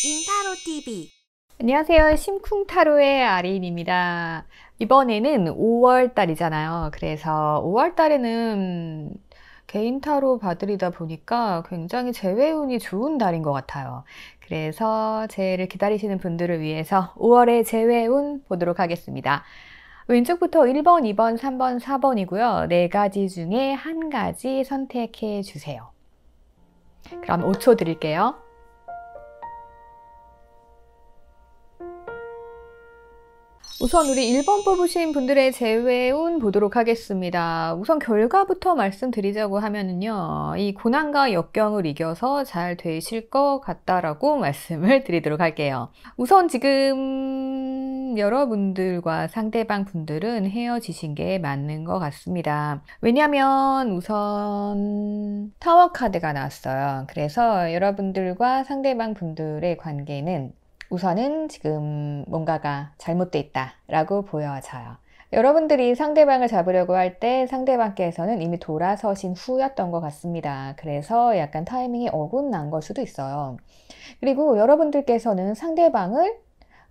인타로 TV. 안녕하세요. 심쿵타로의 아린입니다. 이번에는 5월 달이잖아요. 그래서 5월 달에는 개인 타로 봐드리다 보니까 굉장히 재회운이 좋은 달인 것 같아요. 그래서 재해를 기다리시는 분들을 위해서 5월의 재회운 보도록 하겠습니다. 왼쪽부터 1번, 2번, 3번, 4번이고요. 4가지 중에 한 가지 선택해 주세요. 그럼 5초 드릴게요. 우선 우리 1번 뽑으신 분들의 재회운 보도록 하겠습니다. 우선 결과부터 말씀드리자고 하면은요, 이 고난과 역경을 이겨서 잘 되실 것 같다라고 말씀을 드리도록 할게요. 우선 지금 여러분들과 상대방 분들은 헤어지신 게 맞는 것 같습니다. 왜냐면 우선 타워 카드가 나왔어요. 그래서 여러분들과 상대방 분들의 관계는 우선은 지금 뭔가가 잘못돼 있다라고 보여져요. 여러분들이 상대방을 잡으려고 할 때 상대방께서는 이미 돌아서신 후였던 것 같습니다. 그래서 약간 타이밍이 어긋난 걸 수도 있어요. 그리고 여러분들께서는 상대방을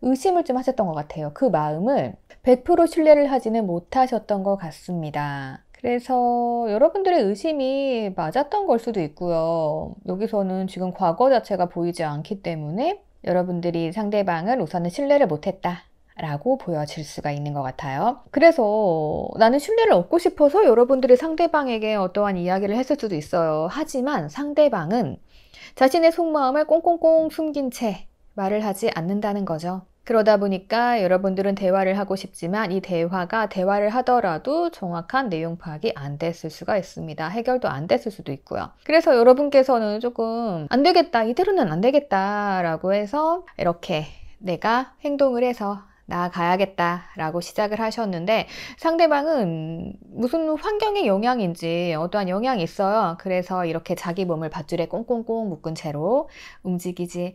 의심을 좀 하셨던 것 같아요. 그 마음을 100% 신뢰를 하지는 못하셨던 것 같습니다. 그래서 여러분들의 의심이 맞았던 걸 수도 있고요. 여기서는 지금 과거 자체가 보이지 않기 때문에 여러분들이 상대방을 우선은 신뢰를 못했다 라고 보여질 수가 있는 것 같아요. 그래서 나는 신뢰를 얻고 싶어서 여러분들이 상대방에게 어떠한 이야기를 했을 수도 있어요. 하지만 상대방은 자신의 속마음을 꽁꽁꽁 숨긴 채 말을 하지 않는다는 거죠. 그러다 보니까 여러분들은 대화를 하고 싶지만 이 대화를 하더라도 정확한 내용 파악이 안 됐을 수가 있습니다. 해결도 안 됐을 수도 있고요. 그래서 여러분께서는 조금 안 되겠다, 이대로는 안 되겠다 라고 해서 이렇게 내가 행동을 해서 나아가야겠다 라고 시작을 하셨는데 상대방은 무슨 환경의 영향인지 어떠한 영향이 있어요. 그래서 이렇게 자기 몸을 밧줄에 꽁꽁꽁 묶은 채로 움직이지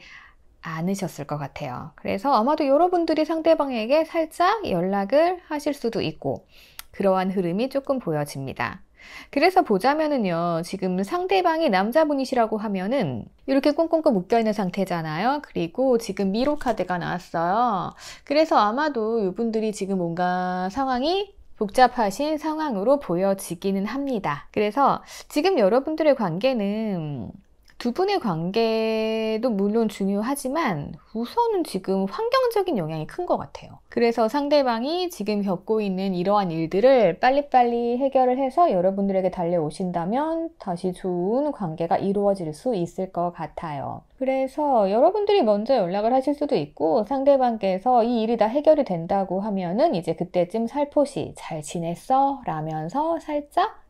않으셨을 것 같아요. 그래서 아마도 여러분들이 상대방에게 살짝 연락을 하실 수도 있고 그러한 흐름이 조금 보여집니다. 그래서 보자면은요, 지금 상대방이 남자분이시라고 하면은 이렇게 꽁꽁꽁 묶여있는 상태잖아요. 그리고 지금 미로 카드가 나왔어요. 그래서 아마도 이분들이 지금 뭔가 상황이 복잡하신 상황으로 보여지기는 합니다. 그래서 지금 여러분들의 관계는 두 분의 관계도 물론 중요하지만 우선은 지금 환경적인 영향이 큰 것 같아요. 그래서 상대방이 지금 겪고 있는 이러한 일들을 빨리빨리 해결을 해서 여러분들에게 달려오신다면 다시 좋은 관계가 이루어질 수 있을 것 같아요. 그래서 여러분들이 먼저 연락을 하실 수도 있고 상대방께서 이 일이 다 해결이 된다고 하면은 이제 그때쯤 살포시 잘 지냈어? 라면서 살짝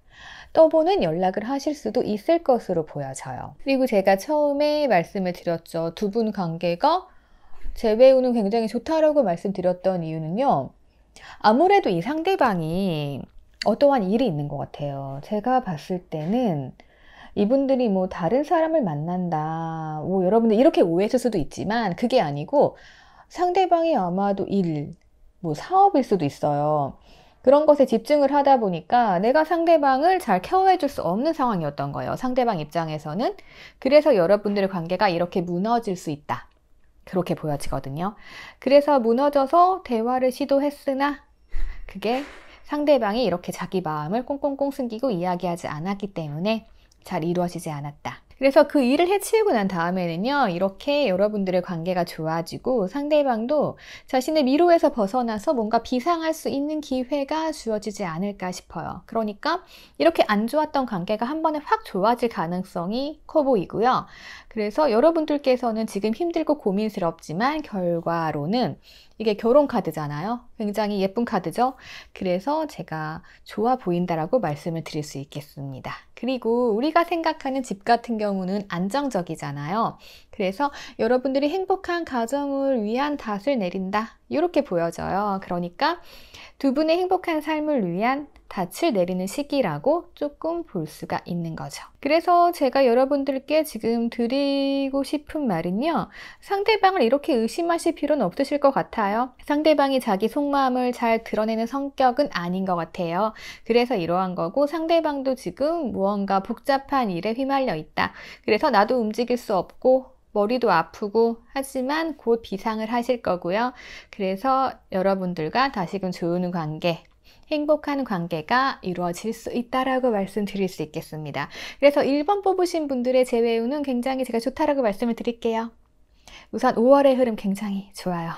떠보는 연락을 하실 수도 있을 것으로 보여져요. 그리고 제가 처음에 말씀을 드렸죠. 두 분 관계가 재회운은 굉장히 좋다라고 말씀드렸던 이유는요. 아무래도 이 상대방이 어떠한 일이 있는 것 같아요. 제가 봤을 때는 이분들이 뭐 다른 사람을 만난다. 뭐 여러분들 이렇게 오해했을 수도 있지만 그게 아니고 상대방이 아마도 뭐 사업일 수도 있어요. 그런 것에 집중을 하다 보니까 내가 상대방을 잘 케어해 줄 수 없는 상황이었던 거예요. 상대방 입장에서는. 그래서 여러분들의 관계가 이렇게 무너질 수 있다. 그렇게 보여지거든요. 그래서 무너져서 대화를 시도했으나 그게 상대방이 이렇게 자기 마음을 꽁꽁꽁 숨기고 이야기하지 않았기 때문에 잘 이루어지지 않았다. 그래서 그 일을 해치우고 난 다음에는요, 이렇게 여러분들의 관계가 좋아지고 상대방도 자신의 미로에서 벗어나서 뭔가 비상할 수 있는 기회가 주어지지 않을까 싶어요. 그러니까 이렇게 안 좋았던 관계가 한 번에 확 좋아질 가능성이 커 보이고요. 그래서 여러분들께서는 지금 힘들고 고민스럽지만 결과로는 이게 결혼 카드잖아요. 굉장히 예쁜 카드죠. 그래서 제가 좋아 보인다라고 말씀을 드릴 수 있겠습니다. 그리고 우리가 생각하는 집 같은 경우는 안정적이잖아요. 그래서 여러분들이 행복한 가정을 위한 닷을 내린다. 이렇게 보여져요. 그러니까 두 분의 행복한 삶을 위한 닻을 내리는 시기라고 조금 볼 수가 있는 거죠. 그래서 제가 여러분들께 지금 드리고 싶은 말은요. 상대방을 이렇게 의심하실 필요는 없으실 것 같아요. 상대방이 자기 속마음을 잘 드러내는 성격은 아닌 것 같아요. 그래서 이러한 거고 상대방도 지금 무언가 복잡한 일에 휘말려 있다. 그래서 나도 움직일 수 없고 머리도 아프고 하지만 곧 비상을 하실 거고요. 그래서 여러분들과 다시금 좋은 관계, 행복한 관계가 이루어질 수 있다라고 말씀드릴 수 있겠습니다. 그래서 1번 뽑으신 분들의 재회운은 굉장히 제가 좋다라고 말씀을 드릴게요. 우선 5월의 흐름 굉장히 좋아요.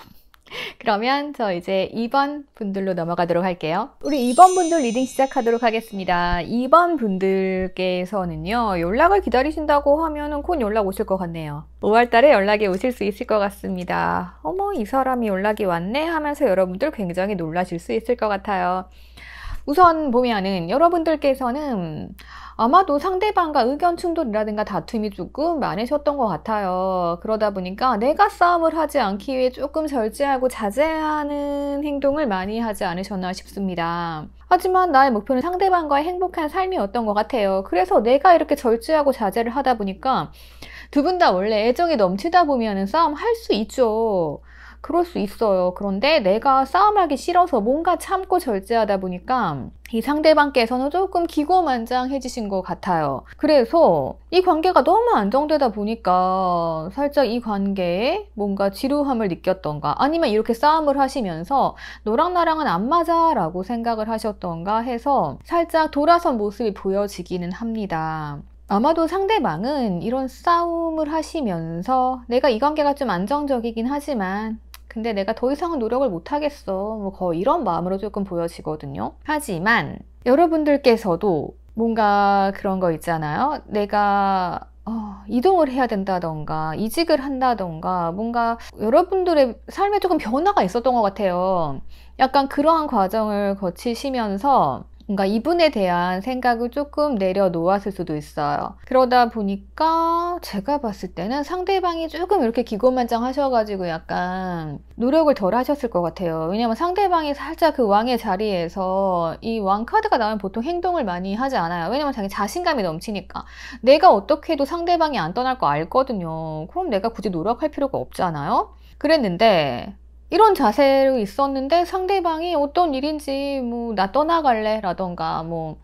그러면 저 이제 2번 분들로 넘어가도록 할게요. 우리 2번 분들 리딩 시작하도록 하겠습니다. 2번 분들께서는요, 연락을 기다리신다고 하면은 곧 연락 오실 것 같네요. 5월 달에 연락이 오실 수 있을 것 같습니다. 어머, 이 사람이 연락이 왔네 하면서 여러분들 굉장히 놀라실 수 있을 것 같아요. 우선 보면은 여러분들께서는 아마도 상대방과 의견 충돌이라든가 다툼이 조금 많으셨던 것 같아요. 그러다 보니까 내가 싸움을 하지 않기 위해 조금 절제하고 자제하는 행동을 많이 하지 않으셨나 싶습니다. 하지만 나의 목표는 상대방과의 행복한 삶이었던 것 같아요. 그래서 내가 이렇게 절제하고 자제를 하다 보니까 두 분 다 원래 애정이 넘치다 보면은 싸움 할 수 있죠. 그럴 수 있어요. 그런데 내가 싸움하기 싫어서 뭔가 참고 절제하다 보니까 이 상대방께서는 조금 기고만장해지신 것 같아요. 그래서 이 관계가 너무 안정되다 보니까 살짝 이 관계에 뭔가 지루함을 느꼈던가, 아니면 이렇게 싸움을 하시면서 너랑 나랑은 안 맞아 라고 생각을 하셨던가 해서 살짝 돌아선 모습이 보여지기는 합니다. 아마도 상대방은 이런 싸움을 하시면서 내가 이 관계가 좀 안정적이긴 하지만 근데 내가 더 이상은 노력을 못하겠어, 뭐 거의 이런 마음으로 조금 보여지거든요. 하지만 여러분들께서도 뭔가 그런 거 있잖아요. 내가 이동을 해야 된다던가 이직을 한다던가 뭔가 여러분들의 삶에 조금 변화가 있었던 것 같아요. 약간 그러한 과정을 거치시면서 뭔가 이분에 대한 생각을 조금 내려놓았을 수도 있어요. 그러다 보니까 제가 봤을 때는 상대방이 조금 이렇게 기고만장 하셔가지고 약간 노력을 덜 하셨을 것 같아요. 왜냐면 상대방이 살짝 그 왕의 자리에서 이 왕 카드가 나오면 보통 행동을 많이 하지 않아요. 왜냐면 자기 자신감이 넘치니까. 내가 어떻게 해도 상대방이 안 떠날 거 알거든요. 그럼 내가 굳이 노력할 필요가 없잖아요. 그랬는데 이런 자세로 있었는데 상대방이 어떤 일인지 뭐 나 떠나갈래 라던가 뭐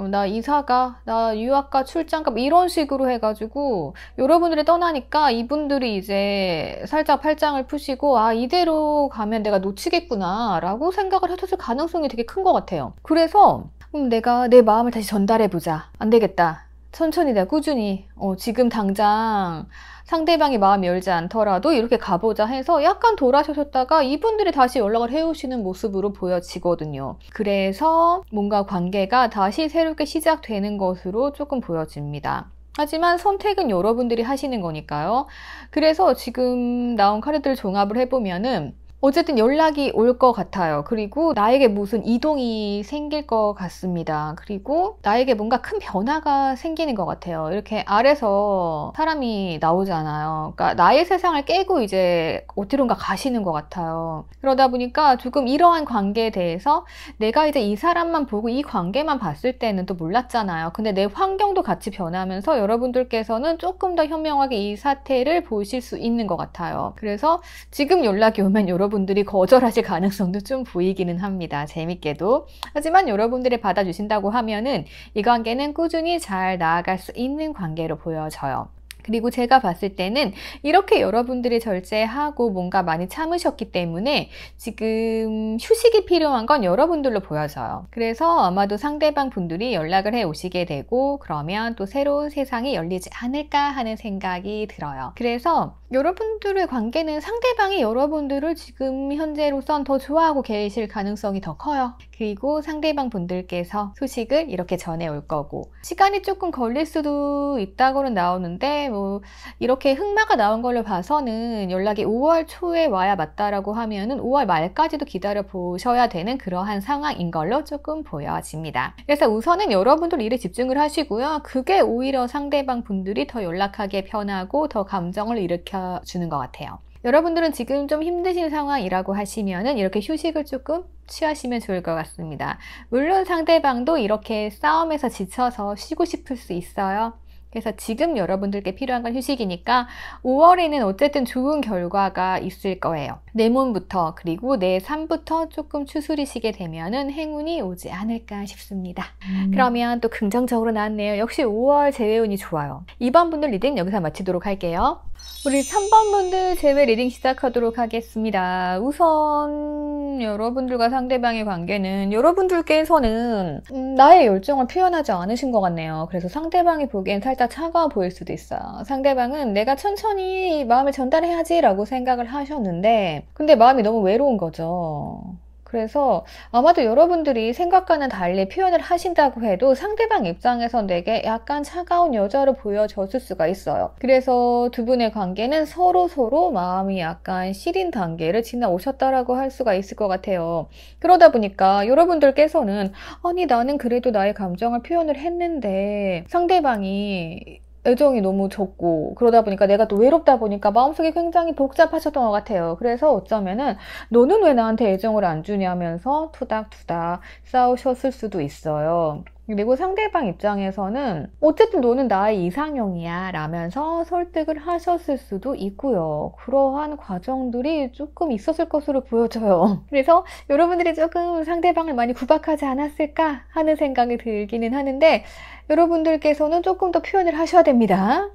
나 이사가, 나 유학가, 출장가 뭐 이런 식으로 해가지고 여러분들이 떠나니까 이분들이 이제 살짝 팔짱을 푸시고 아 이대로 가면 내가 놓치겠구나 라고 생각을 하셨을 가능성이 되게 큰 것 같아요. 그래서 내가 내 마음을 다시 전달해보자. 안 되겠다. 천천히 내가 꾸준히 지금 당장 상대방이 마음이 열지 않더라도 이렇게 가보자 해서 약간 돌아서셨다가 이분들이 다시 연락을 해오시는 모습으로 보여지거든요. 그래서 뭔가 관계가 다시 새롭게 시작되는 것으로 조금 보여집니다. 하지만 선택은 여러분들이 하시는 거니까요. 그래서 지금 나온 카드들 종합을 해보면은 어쨌든 연락이 올 것 같아요. 그리고 나에게 무슨 이동이 생길 것 같습니다. 그리고 나에게 뭔가 큰 변화가 생기는 것 같아요. 이렇게 아래서 사람이 나오잖아요. 그러니까 나의 세상을 깨고 이제 어디론가 가시는 것 같아요. 그러다 보니까 조금 이러한 관계에 대해서 내가 이제 이 사람만 보고 이 관계만 봤을 때는 또 몰랐잖아요. 근데 내 환경도 같이 변하면서 여러분들께서는 조금 더 현명하게 이 사태를 보실 수 있는 것 같아요. 그래서 지금 연락이 오면 여러분들이 거절하실 가능성도 좀 보이기는 합니다. 재밌게도. 하지만 여러분들이 받아주신다고 하면은 이 관계는 꾸준히 잘 나아갈 수 있는 관계로 보여져요. 그리고 제가 봤을 때는 이렇게 여러분들이 절제하고 뭔가 많이 참으셨기 때문에 지금 휴식이 필요한 건 여러분들로 보여져요. 그래서 아마도 상대방 분들이 연락을 해 오시게 되고 그러면 또 새로운 세상이 열리지 않을까 하는 생각이 들어요. 그래서 여러분들의 관계는 상대방이 여러분들을 지금 현재로선 더 좋아하고 계실 가능성이 더 커요. 그리고 상대방 분들께서 소식을 이렇게 전해올 거고 시간이 조금 걸릴 수도 있다고는 나오는데 뭐 이렇게 흑마가 나온 걸로 봐서는 연락이 5월 초에 와야 맞다라고 하면은 5월 말까지도 기다려 보셔야 되는 그러한 상황인 걸로 조금 보여집니다. 그래서 우선은 여러분들 일에 집중을 하시고요. 그게 오히려 상대방 분들이 더 연락하기 편하고 더 감정을 일으켜 주는 것 같아요. 여러분들은 지금 좀 힘드신 상황이라고 하시면은 이렇게 휴식을 조금 취하시면 좋을 것 같습니다. 물론 상대방도 이렇게 싸움에서 지쳐서 쉬고 싶을 수 있어요. 그래서 지금 여러분들께 필요한 건 휴식이니까 5월에는 어쨌든 좋은 결과가 있을 거예요. 내 몸부터 그리고 내 삶부터 조금 추스리시게 되면은 행운이 오지 않을까 싶습니다. 그러면 또 긍정적으로 나왔네요. 역시 5월 재회운이 좋아요. 2번 분들 리딩 여기서 마치도록 할게요. 우리 3번 분들 제외 리딩 시작하도록 하겠습니다. 우선 여러분들과 상대방의 관계는 여러분들께서는 나의 열정을 표현하지 않으신 것 같네요. 그래서 상대방이 보기엔 살짝 차가워 보일 수도 있어요. 상대방은 내가 천천히 마음을 전달해야지 라고 생각을 하셨는데 근데 마음이 너무 외로운 거죠. 그래서 아마도 여러분들이 생각과는 달리 표현을 하신다고 해도 상대방 입장에선 내게 약간 차가운 여자로 보여졌을 수가 있어요. 그래서 두 분의 관계는 서로 마음이 약간 시린 단계를 지나오셨다라고 할 수가 있을 것 같아요. 그러다 보니까 여러분들께서는 아니 나는 그래도 나의 감정을 표현을 했는데 상대방이 애정이 너무 적고 그러다 보니까 내가 또 외롭다 보니까 마음속이 굉장히 복잡하셨던 것 같아요. 그래서 어쩌면은 너는 왜 나한테 애정을 안 주냐면서 투닥투닥 싸우셨을 수도 있어요. 그리고 상대방 입장에서는 어쨌든 너는 나의 이상형이야 라면서 설득을 하셨을 수도 있고요. 그러한 과정들이 조금 있었을 것으로 보여져요. 그래서 여러분들이 조금 상대방을 많이 구박하지 않았을까 하는 생각이 들기는 하는데 여러분들께서는 조금 더 표현을 하셔야 됩니다.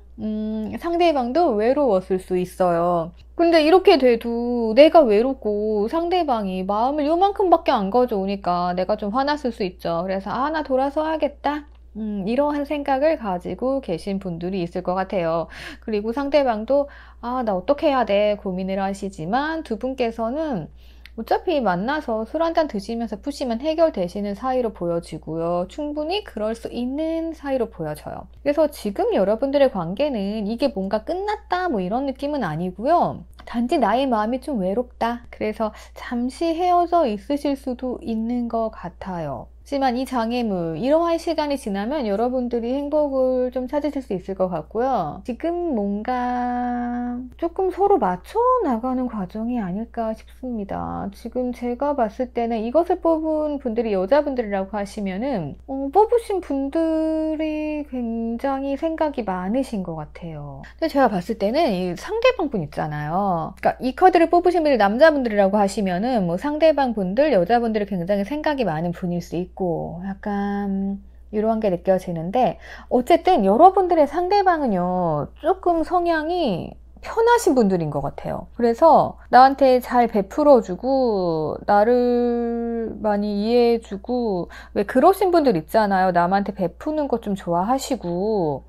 상대방도 외로웠을 수 있어요. 근데 이렇게 돼도 내가 외롭고 상대방이 마음을 요만큼밖에 안 가져오니까 내가 좀 화났을 수 있죠. 그래서 나 돌아서야겠다. 이러한 생각을 가지고 계신 분들이 있을 것 같아요. 그리고 상대방도 나 어떻게 해야 돼 고민을 하시지만 두 분께서는 어차피 만나서 술 한잔 드시면서 푸시면 해결되시는 사이로 보여지고요. 충분히 그럴 수 있는 사이로 보여져요. 그래서 지금 여러분들의 관계는 이게 뭔가 끝났다 뭐 이런 느낌은 아니고요. 단지 나의 마음이 좀 외롭다. 그래서 잠시 헤어져 있으실 수도 있는 것 같아요. 하지만 이 장애물, 이러한 시간이 지나면 여러분들이 행복을 좀 찾으실 수 있을 것 같고요. 지금 뭔가 조금 서로 맞춰 나가는 과정이 아닐까 싶습니다. 지금 제가 봤을 때는 이것을 뽑은 분들이 여자분들이라고 하시면은 뽑으신 분들이 굉장히 생각이 많으신 것 같아요. 근데 제가 봤을 때는 이 상대방 분 있잖아요. 그러니까 이 카드를 뽑으신 분들 남자분들이라고 하시면은 뭐 상대방 분들, 여자분들이 굉장히 생각이 많은 분일 수 있고 약간 이러한 게 느껴지는데 어쨌든 여러분들의 상대방은요 조금 성향이 편하신 분들인 것 같아요. 그래서 나한테 잘 베풀어주고 나를 많이 이해해주고 왜 그러신 분들 있잖아요. 남한테 베푸는 것 좀 좋아하시고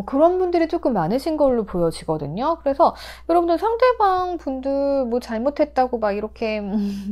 그런 분들이 조금 많으신 걸로 보여지거든요. 그래서 여러분들 상대방 분들 뭐 잘못했다고 막 이렇게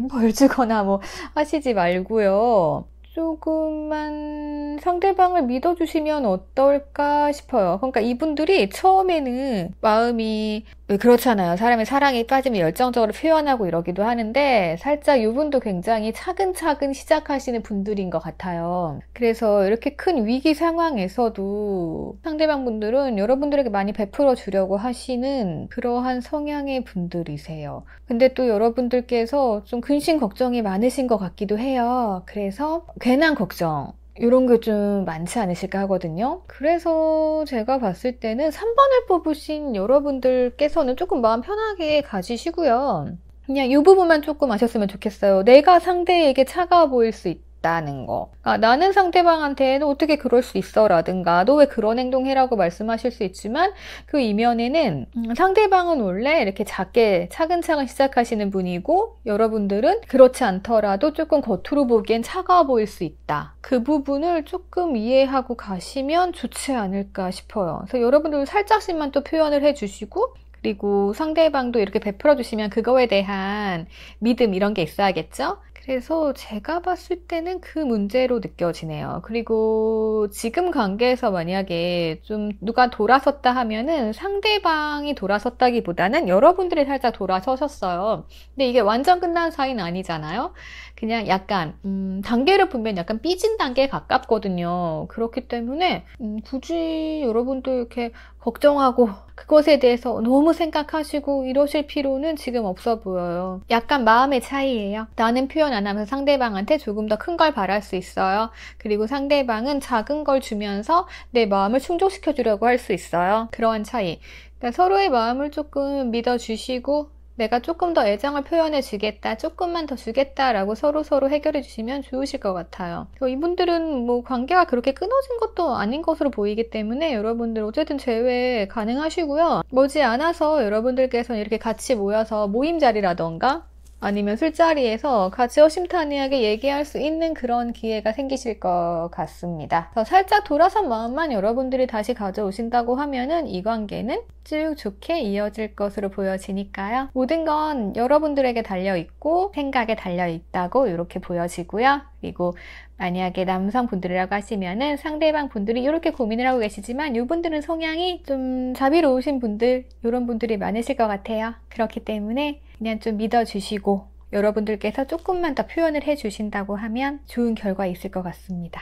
벌 주거나 뭐 하시지 말고요. 조금만 상대방을 믿어주시면 어떨까 싶어요. 그러니까 이분들이 처음에는 마음이 왜 그렇잖아요. 사람이 사랑에 빠지면 열정적으로 표현하고 이러기도 하는데 살짝 이분도 굉장히 차근차근 시작하시는 분들인 것 같아요. 그래서 이렇게 큰 위기 상황에서도 상대방 분들은 여러분들에게 많이 베풀어 주려고 하시는 그러한 성향의 분들이세요. 근데 또 여러분들께서 좀 근심 걱정이 많으신 것 같기도 해요. 그래서 괜한 걱정 이런 게 좀 많지 않으실까 하거든요. 그래서 제가 봤을 때는 3번을 뽑으신 여러분들께서는 조금 마음 편하게 가지시고요. 그냥 이 부분만 조금 아셨으면 좋겠어요. 내가 상대에게 차가워 보일 수 있다는 거. 나는 상대방한테 너 어떻게 그럴 수 있어? 라든가 너 왜 그런 행동해라고 말씀하실 수 있지만 그 이면에는 상대방은 원래 이렇게 작게 차근차근 시작하시는 분이고 여러분들은 그렇지 않더라도 조금 겉으로 보기엔 차가워 보일 수 있다. 그 부분을 조금 이해하고 가시면 좋지 않을까 싶어요. 그래서 여러분들 살짝씩만 또 표현을 해주시고 그리고 상대방도 이렇게 베풀어 주시면 그거에 대한 믿음 이런 게 있어야겠죠? 그래서 제가 봤을 때는 그 문제로 느껴지네요. 그리고 지금 관계에서 만약에 좀 누가 돌아섰다 하면은 상대방이 돌아섰다기보다는 여러분들이 살짝 돌아서셨어요. 근데 이게 완전 끝난 사이는 아니잖아요. 그냥 약간 단계를 보면 약간 삐진 단계에 가깝거든요. 그렇기 때문에 굳이 여러분도 이렇게 걱정하고 그것에 대해서 너무 생각하시고 이러실 필요는 지금 없어 보여요. 약간 마음의 차이예요. 나는 표현 안 하면서 상대방한테 조금 더 큰 걸 바랄 수 있어요. 그리고 상대방은 작은 걸 주면서 내 마음을 충족시켜 주려고 할 수 있어요. 그러한 차이. 그러니까 서로의 마음을 조금 믿어주시고 내가 조금 더 애정을 표현해 주겠다, 조금만 더 주겠다라고 서로서로 해결해 주시면 좋으실 것 같아요. 이분들은 뭐 관계가 그렇게 끊어진 것도 아닌 것으로 보이기 때문에 여러분들 어쨌든 재회 가능하시고요. 머지않아서 여러분들께서 이렇게 같이 모여서 모임 자리라던가 아니면 술자리에서 같이 허심탄회하게 얘기할 수 있는 그런 기회가 생기실 것 같습니다. 살짝 돌아선 마음만 여러분들이 다시 가져오신다고 하면은 이 관계는 쭉 좋게 이어질 것으로 보여지니까요. 모든 건 여러분들에게 달려있고 생각에 달려있다고 이렇게 보여지고요. 그리고 만약에 남성분들이라고 하시면은 상대방 분들이 이렇게 고민을 하고 계시지만 이분들은 성향이 좀 자비로우신 분들, 이런 분들이 많으실 것 같아요. 그렇기 때문에 그냥 좀 믿어주시고 여러분들께서 조금만 더 표현을 해주신다고 하면 좋은 결과 있을 것 같습니다.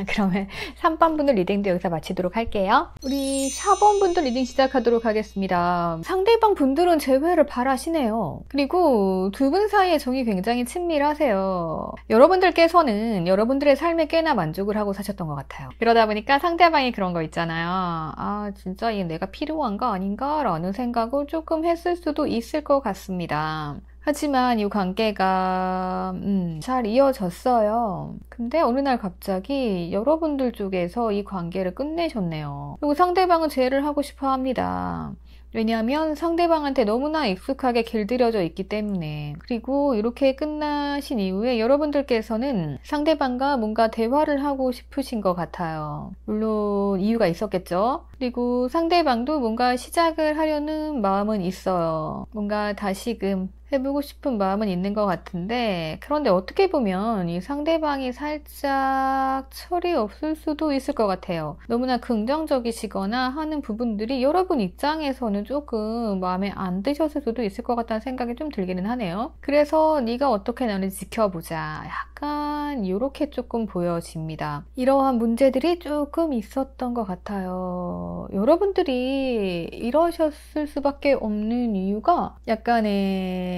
그러면 3번 분들 리딩도 여기서 마치도록 할게요. 우리 4번 분들 리딩 시작하도록 하겠습니다. 상대방 분들은 재회를 바라시네요. 그리고 두 분 사이의 정이 굉장히 친밀하세요. 여러분들께서는 여러분들의 삶에 꽤나 만족을 하고 사셨던 것 같아요. 그러다 보니까 상대방이 그런 거 있잖아요. 아 진짜 얘 내가 필요한가 아닌가 라는 생각을 조금 했을 수도 있을 것 같습니다. 하지만 이 관계가 잘 이어졌어요. 근데 어느 날 갑자기 여러분들 쪽에서 이 관계를 끝내셨네요. 그리고 상대방은 재회를 하고 싶어 합니다. 왜냐하면 상대방한테 너무나 익숙하게 길들여져 있기 때문에. 그리고 이렇게 끝나신 이후에 여러분들께서는 상대방과 뭔가 대화를 하고 싶으신 것 같아요. 물론 이유가 있었겠죠. 그리고 상대방도 뭔가 시작을 하려는 마음은 있어요. 뭔가 다시금 해보고 싶은 마음은 있는 것 같은데, 그런데 어떻게 보면 이 상대방이 살짝 철이 없을 수도 있을 것 같아요. 너무나 긍정적이시거나 하는 부분들이 여러분 입장에서는 조금 마음에 안 드셨을 수도 있을 것 같다는 생각이 좀 들기는 하네요. 그래서 네가 어떻게 나는지 지켜보자, 약간 이렇게 조금 보여집니다. 이러한 문제들이 조금 있었던 것 같아요. 여러분들이 이러셨을 수밖에 없는 이유가 약간의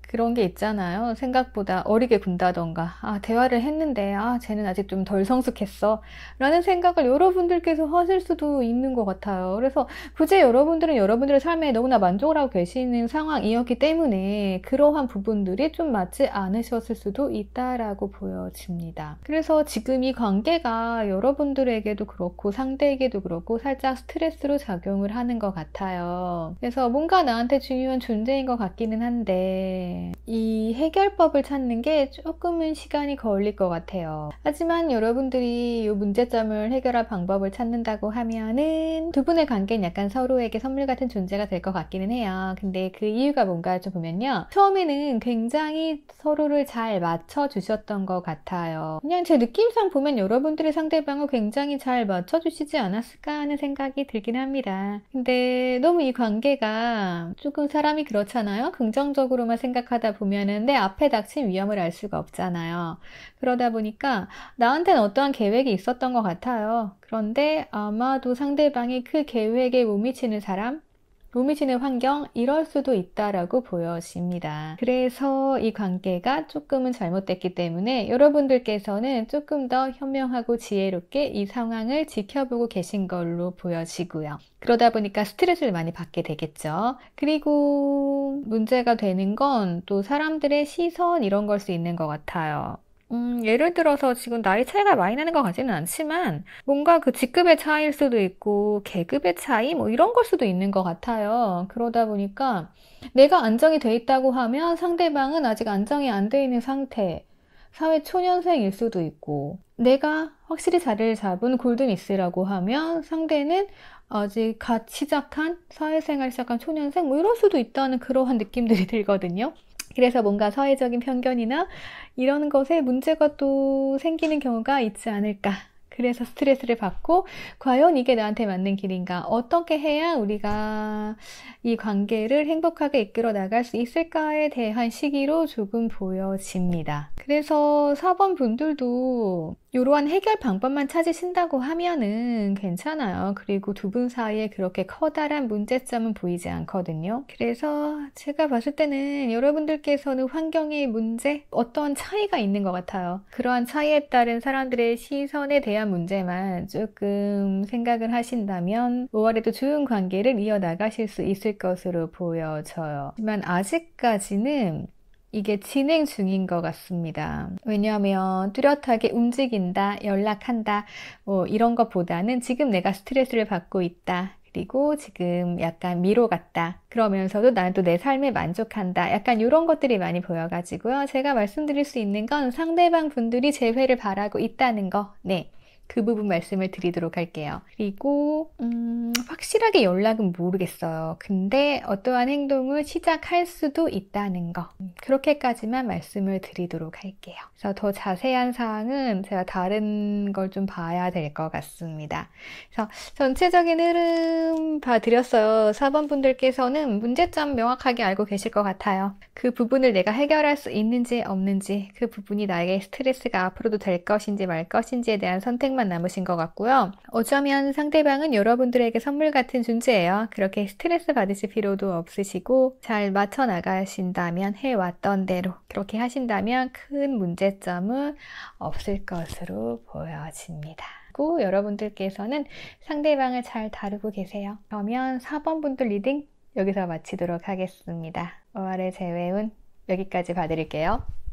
그런 게 있잖아요. 생각보다 어리게 군다던가, 대화를 했는데 쟤는 아직 좀 덜 성숙했어 라는 생각을 여러분들께서 하실 수도 있는 것 같아요. 그래서 굳이 여러분들은 여러분들의 삶에 너무나 만족을 하고 계시는 상황이었기 때문에 그러한 부분들이 좀 맞지 않으셨을 수도 있다라고 보여집니다. 그래서 지금 이 관계가 여러분들에게도 그렇고 상대에게도 그렇고 살짝 스트레스로 작용을 하는 것 같아요. 그래서 뭔가 나한테 중요한 존재인 것 같기는 한데 이 해결법을 찾는 게 조금은 시간이 걸릴 것 같아요. 하지만 여러분들이 이 문제점을 해결할 방법을 찾는다고 하면은 두 분의 관계는 약간 서로에게 선물 같은 존재가 될 것 같기는 해요. 근데 그 이유가 뭔가 좀 보면요, 처음에는 굉장히 서로를 잘 맞춰주셨던 것 같아요. 그냥 제 느낌상 보면 여러분들의 상대방을 굉장히 잘 맞춰주시지 않았을까 하는 생각이 들긴 합니다. 근데 너무 이 관계가 조금 사람이 그렇잖아요. 긍정적으로만 생각하다 보면은 내 앞에 닥친 위험을 알 수가 없잖아요. 그러다 보니까 나한테는 어떠한 계획이 있었던 것 같아요. 그런데 아마도 상대방이 그 계획에 못 미치는 사람, 못 미치는 환경, 이럴 수도 있다라고 보여집니다. 그래서 이 관계가 조금은 잘못됐기 때문에 여러분들께서는 조금 더 현명하고 지혜롭게 이 상황을 지켜보고 계신 걸로 보여지고요. 그러다 보니까 스트레스를 많이 받게 되겠죠. 그리고 문제가 되는 건 또 사람들의 시선, 이런 걸 수 있는 것 같아요. 예를 들어서 지금 나이 차이가 많이 나는 것 같지는 않지만 뭔가 그 직급의 차이일 수도 있고 계급의 차이 뭐 이런 걸 수도 있는 것 같아요. 그러다 보니까 내가 안정이 돼 있다고 하면 상대방은 아직 안정이 안 돼 있는 상태, 사회 초년생일 수도 있고, 내가 확실히 자리를 잡은 골든미스라고 하면 상대는 아직 갓 시작한 사회생활 시작한 초년생 뭐 이럴 수도 있다는 그러한 느낌들이 들거든요. 그래서 뭔가 사회적인 편견이나 이런 것에 문제가 또 생기는 경우가 있지 않을까. 그래서 스트레스를 받고 과연 이게 나한테 맞는 길인가? 어떻게 해야 우리가 이 관계를 행복하게 이끌어 나갈 수 있을까에 대한 시기로 조금 보여집니다. 그래서 4번 분들도 이러한 해결 방법만 찾으신다고 하면은 괜찮아요. 그리고 두 분 사이에 그렇게 커다란 문제점은 보이지 않거든요. 그래서 제가 봤을 때는 여러분들께서는 환경의 문제, 어떤 차이가 있는 것 같아요. 그러한 차이에 따른 사람들의 시선에 대한 관련한 문제만 조금 생각을 하신다면 5월에도 좋은 관계를 이어나가실 수 있을 것으로 보여져요. 하지만 아직까지는 이게 진행 중인 것 같습니다. 왜냐하면 뚜렷하게 움직인다, 연락한다, 이런 것보다는 지금 내가 스트레스를 받고 있다. 그리고 지금 약간 미로 같다. 그러면서도 나는 또 내 삶에 만족한다. 약간 이런 것들이 많이 보여가지고요. 제가 말씀드릴 수 있는 건 상대방 분들이 재회를 바라고 있다는 거. 네. 그 부분 말씀을 드리도록 할게요. 그리고 확실하게 연락은 모르겠어요. 근데 어떠한 행동을 시작할 수도 있다는 거. 그렇게까지만 말씀을 드리도록 할게요. 그래서 더 자세한 사항은 제가 다른 걸 좀 봐야 될 것 같습니다. 그래서 전체적인 흐름 봐드렸어요. 4번 분들께서는 문제점 명확하게 알고 계실 것 같아요. 그 부분을 내가 해결할 수 있는지 없는지, 그 부분이 나에게 스트레스가 앞으로도 될 것인지 말 것인지에 대한 선택만 남으신 것 같고요. 어쩌면 상대방은 여러분들에게 선물 같은 존재예요. 그렇게 스트레스 받으실 필요도 없으시고 잘 맞춰 나가신다면, 해왔던 대로 그렇게 하신다면 큰 문제점은 없을 것으로 보여집니다. 그리고 여러분들께서는 상대방을 잘 다루고 계세요. 그러면 4번 분들 리딩 여기서 마치도록 하겠습니다. 5월의 재회운 여기까지 봐드릴게요.